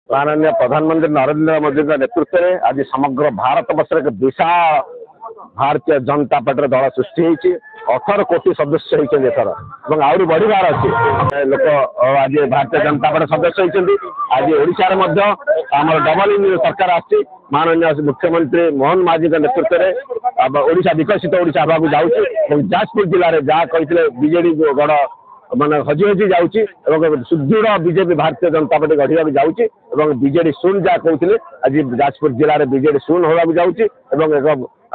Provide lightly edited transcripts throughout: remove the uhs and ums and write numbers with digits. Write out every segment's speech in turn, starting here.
माननीय प्रधानमंत्री नरेंद्र मोदी नेतृत्व में आज समग्र भारत वर्ष एक विशाल भारतीय जनता पार्टी दल सृष्टि होती 18 कोटी सदस्य होती एथर आहरी बढ़ार अच्छे लोक आज भारतीय जनता पार्टी सदस्य होती आज ओडिशा डबल इंजिन सरकार आसी माननीय मुख्यमंत्री मोहन माझी नेतृत्व में ओडिशा विकसित ओडिशा हवाक जाऊँगी जाजपुर जिले में जहाँ कही बीजेडी गढ़ माने हजी हजी जाऊँगी सुदृढ़ बीजेपी भारतीय जनता पार्टी गढ़ा जाऊँगी बीजेडी शून्य जहाँ कहते आज जाजपुर जिले में बीजेडी शून्य होगा जाऊँगी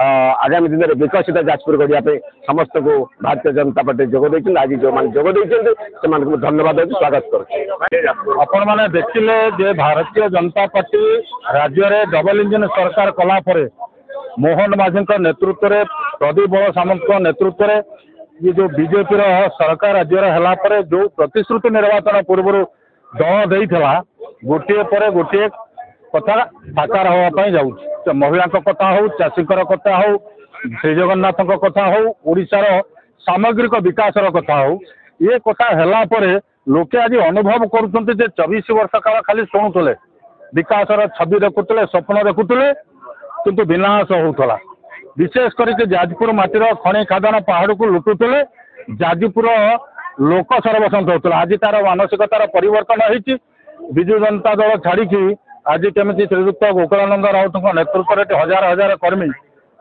आगामी दिन में विकसित जाजपुर गढ़ा समस्त को भारतीय जनता पार्टी जोग आज जो मैंने जोग धन्यवाद स्वागत कर मैंने देखिले जे भारतीय जनता पार्टी राज्य में डबल इंजिन सरकार कलापर मोहन माझी नेतृत्व में प्रदीप बल सामंत नेतृत्व में ये जो बीजेपी सरकार राज्य है जो प्रतिश्रुति निर्वाचन पूर्व दल देता गोटे पर गोटे कथा साकार हाँपाई जाऊँ महिला कथा हो चाषी कथा हो श्री जगन्नाथ कथा हो ओडिशार सामग्रिक विकास कथा हो ये कथा है लोके आज अनुभव करुँच 24 वर्ष काल खाली शुणुले विकास छवि देखुले स्वप्न देखुले किंतु विनाश होता विशेष करके जाजपुर माटीर खଣି खादान पहाड़ को लुटुले जाजपुर लोक सर्वसंत होता आज तार मानसिकतार परिवर्तन होती विजु जनता दल छाड़ी आज केमी श्रीयुक्त गोकुलानंद राउत नेतृत्व में हजार हजार कर्मी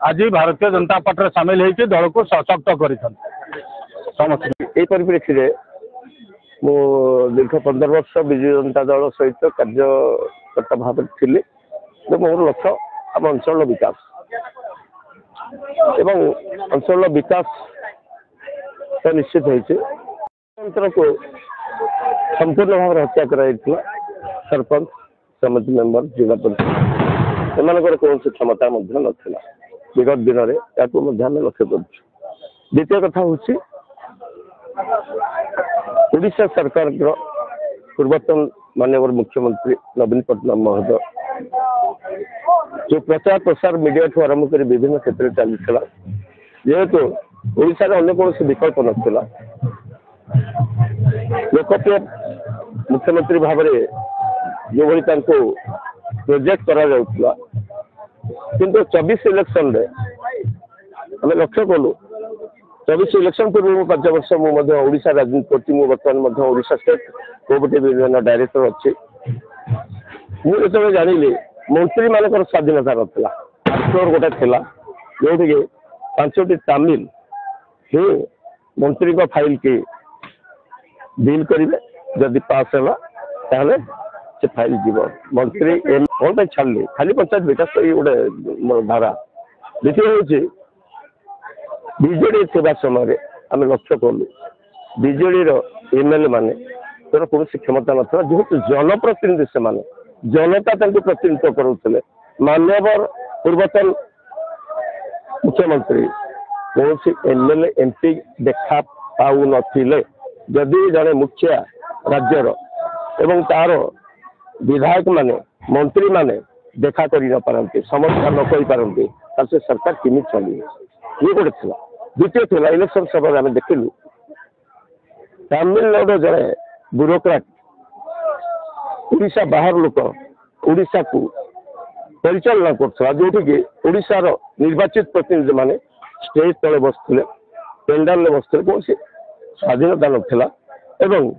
आज भारतीय जनता पार्टी सामिल होकर दल को सशक्त कर परिप्रेक्षी मु दीर्घ 15 वर्ष विजु जनता दल सहित कार्यकर्ता भाव थी मोर लक्ष्य आम अंचल विकास एवं अंचल विकास तो निश्चित होती को संपूर्ण भाव हत्या कर सरपंच समिति मेंबर जिला परिषद से कौन क्षमता नाला विगत दिन में लक्ष्य कर द्वितीय कथा हूँ ओडिशा सरकार पूर्वतन माननीय मुख्यमंत्री नवीन पट्टनायक महोदय जो प्रचार प्रसार मीडिया ठू आरंभ कर विभिन्न क्षेत्र में चलता जेहेतु ओडिशा रे अन्य कौन विकल्प नाला लोकप्रिय मुख्यमंत्री भाव में जो भाई प्रोजेक्ट करा किंतु 24 इलेक्शन रे हमें लक्ष्य कलु 24 इलेक्शन पूर्व 5 वर्ष मुझे ओडिशा राजनीति करती बर्तमान ओडिशा स्टेट कोऑपरेटिव डायरेक्टर अच्छी मुझे जानिली मंत्री मान स्वाधीनता नाला फ्लोर गोटे थी जो 5टी तामिल ही मंत्री को फाइल की डील करेंगे जदि पास है से फाइल जीव मंत्री कौन छाड़ी खाली पंचायत विकास तो ये गोटे धारा द्वितीय हूँ बीजेडी थी समय आम लक्ष्य कलु बीजेडी एमएलए माने तर कौन क्षमता नाला जेहेतु जनप्रतिनिधि से माने जनता प्रतिनिधित्व करुले माननीय पूर्वतन मुख्यमंत्री कौन एमएलए एमपी देखा पाऊ नथिले जदि जड़े मुखिया राज्यर एवं तार विधायक माने मंत्री माने देखा कर न पारती समस्या न कही पारती से सरकार किमी चलिए ये गोटे थी द्वितीय थी इलेक्शन समय आम देखिलु तमिलनाडु जड़े ब्यूरोक्राट ओडिशा बाहर लोक ओडिशा को परिचालना करा जो कि ओडिशार निर्वाचित प्रतिनिधि माने स्टेज तले बसते पेंडाल बसते कौन स्वाधीनता नाला एवं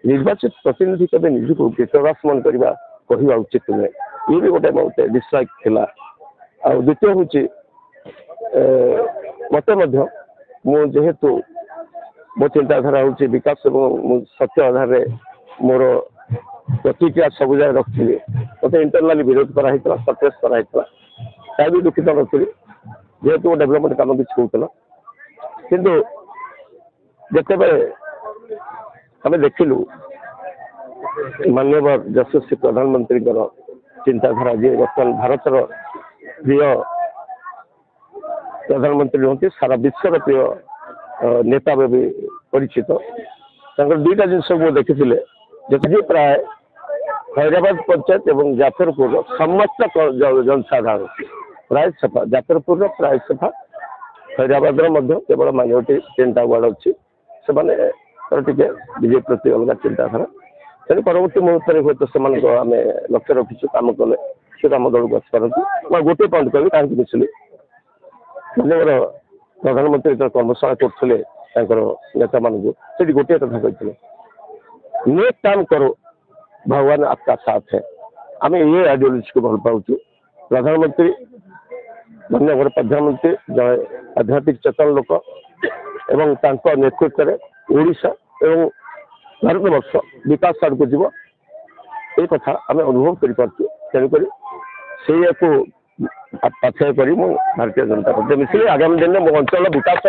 निर्वाचित प्रतिनिधि केवल निजी विश्वासमान करवा कहवा उचित नुहे ये भी गोटे बहुत डिसलाइक थिला आ द्वितीय हूँ मत जेहेतु मो चिंताधारा हूँ विकास और सत्य आधार मोर प्रतिक्रिया सब जगह रखी मत इंटरनाली विरोध कराई सप्रेस कराई भी दुखित नी जेहेतु डेभलपमेंट काम किसी होता किंतु जिते आम देखिलु माननीय यशस्वी प्रधानमंत्री चिंताधारा जी बर्तमान भारत प्रिय प्रधानमंत्री हमें सारा विश्वर प्रिय नेता भी परिचित दुईटा जिनस देखी जी प्राय हैदराबाद पंचायत और जाफरपुर समस्त जनसाधारण प्राय सफा जाफरपुर प्राय सफा हैदराबाद केवल माइनॉरिटी 3टा वार्ड अच्छी से बीजेपी प्रति अलग चिंताधारा ତେଣୁ ପରବର୍ତ୍ତୀ ମୁହୂର୍ତ୍ତରେ ହୁଏତ ସେମାନଙ୍କ ଆମେ ଲକ୍ଷ୍ୟ ରଖିଛୁ କାମ କଲେ ସେ ଆମ ଦଳକୁ ଆସିପାରନ୍ତି। ମୁଁ ଗୋଟିଏ ପଏଣ୍ଟ କହିବି କାହିଁକି ବୁଝିଲି ମାନ୍ୟବର ପ୍ରଧାନମନ୍ତ୍ରୀ ଯେତେବେଳେ କର୍ମଶାଳା କରୁଥିଲେ ତାଙ୍କର ନେତାମାନଙ୍କୁ ସେଠି ଗୋଟିଏ କଥା କହିଥିଲେ ନେକ୍ କାମ କरो ଭଗବାନ आपका साथ है। ଆମେ ଏ ଆଇଡିଓଲୋଜିକୁ ଭଲ ପାଉଛୁ। ପ୍ରଧାନମନ୍ତ୍ରୀ ମାନ୍ୟବର ପ୍ରଧାନମନ୍ତ୍ରୀ ଜଣେ ଆଧ୍ୟାତ୍ମିକ ଚେତନ ଲୋକ ଏବଂ ତାଙ୍କ ନେତୃତ୍ୱରେ ଓଡ଼ିଶା ଏବଂ ଭାରତବର୍ଷ ବିକାଶ ଆଡ଼କୁ ଯିବ ଏ କଥା ଆମେ ଅନୁଭବ କରିପାରୁଛୁ। ତେଣୁକରି ସେଇଆକୁ ପାଥେୟ କରି ମୁଁ ଭାରତୀୟ ଜନତା ପାର୍ଟି ମିଶିଲି ଆଗାମୀ ଦିନରେ ମୋ ଅଞ୍ଚଳ ବିକାଶ